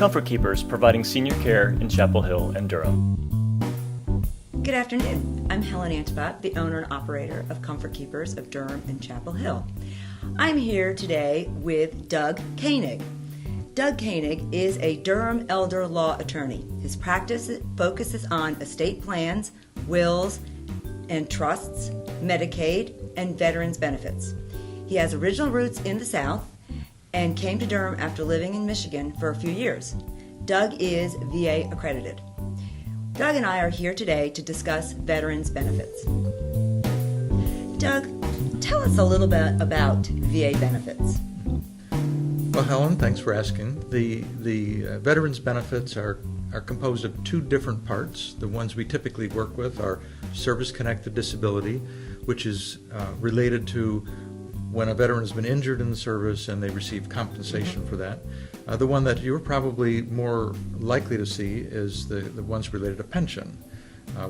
Comfort Keepers, providing senior care in Chapel Hill and Durham. Good afternoon. I'm Helen Antibat, the owner and operator of Comfort Keepers of Durham and Chapel Hill. I'm here today with Doug Koenig. Doug Koenig is a Durham elder law attorney. His practice focuses on estate plans, wills and trusts, Medicaid, and veterans benefits. He has original roots in the South and came to Durham after living in Michigan for a few years. Doug is VA accredited. Doug and I are here today to discuss veterans benefits. Doug, tell us a little bit about VA benefits. Well, Helen, thanks for asking. The veterans benefits are composed of two different parts. The ones we typically work with are service-connected disability, which is related to when a veteran has been injured in the service and they receive compensation for that. The one that you're probably more likely to see is the ones related to pension,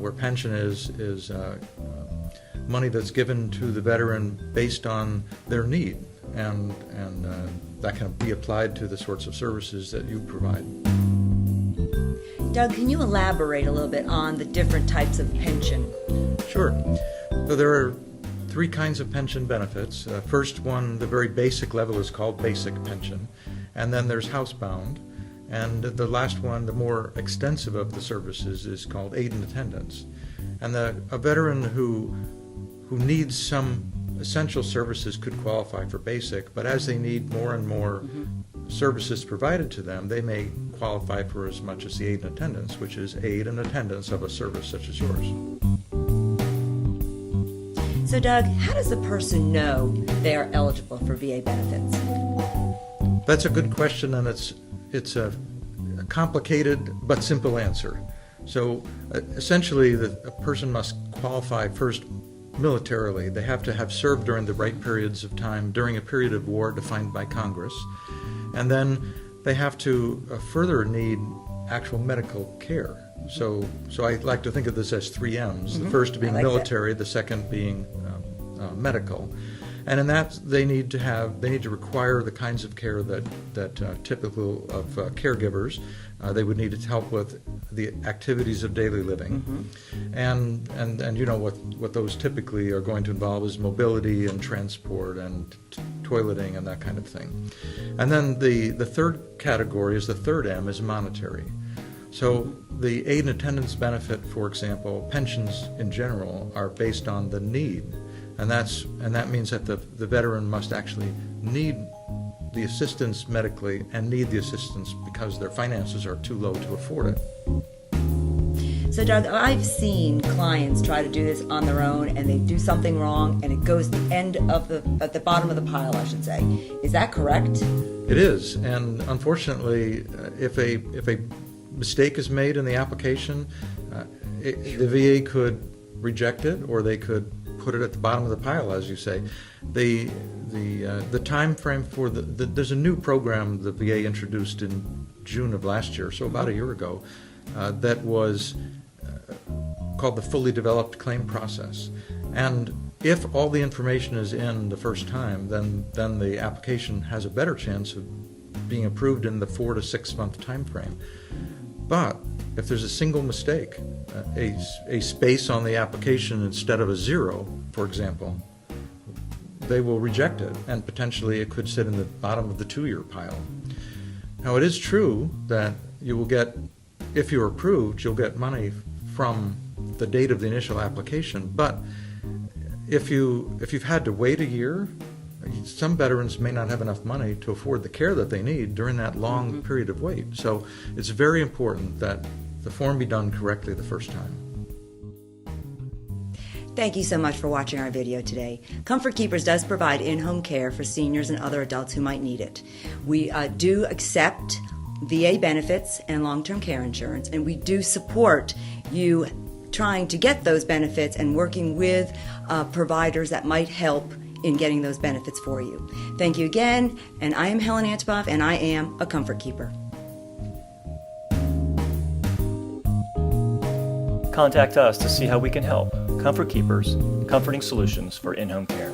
where pension is money that's given to the veteran based on their need, and that can be applied to the sorts of services that you provide. Doug, can you elaborate a little bit on the different types of pension? Sure. So there are three kinds of pension benefits. First one, the very basic level, is called basic pension. And then there's housebound. And the last one, the more extensive of the services, is called aid and attendance. And a veteran who needs some essential services could qualify for basic, but as they need more and more services provided to them, they may qualify for as much as the aid and attendance, which is aid and attendance of a service such as yours. So Doug, how does a person know they are eligible for VA benefits? That's a good question, and it's a complicated but simple answer. So essentially, a person must qualify first militarily. They have to have served during the right periods of time during a period of war defined by Congress. And then they have to further need actual medical care. So I like to think of this as three M's. The first being military, the second being medical. And in that, they need to require the kinds of care that typical of caregivers. They would need help with the activities of daily living, and you know what those typically are going to involve is mobility and transport and toileting and that kind of thing. And then the third category is the third M, is monetary. So the aid and attendance benefit, for example, pensions in general are based on the need. And that means that the veteran must actually need the assistance medically and need the assistance because their finances are too low to afford it. So Doug, I've seen clients try to do this on their own and they do something wrong and it goes at the bottom of the pile, I should say. Is that correct? It is, and unfortunately, if a mistake is made in the application, the VA could reject it or they could put it at the bottom of the pile, as you say. The time frame for there's a new program the VA introduced in June of last year, so about a year ago, that was called the Fully Developed Claim Process. And if all the information is in the first time, then the application has a better chance of being approved in the 4 to 6 month time frame. But if there's a single mistake, a space on the application instead of a 0, for example, they will reject it, and potentially it could sit in the bottom of the 2-year pile. Now, it is true that you will get, if you're approved, you'll get money from the date of the initial application, but if you've had to wait a year, some veterans may not have enough money to afford the care that they need during that long period of wait. So it's very important that the form be done correctly the first time. Thank you so much for watching our video today. Comfort Keepers does provide in-home care for seniors and other adults who might need it. We do accept VA benefits and long-term care insurance, and we do support you trying to get those benefits and working with providers that might help in getting those benefits for you. Thank you again, and I am Helen Antiboff, and I am a Comfort Keeper. Contact us to see how we can help. Comfort Keepers, comforting solutions for in-home care.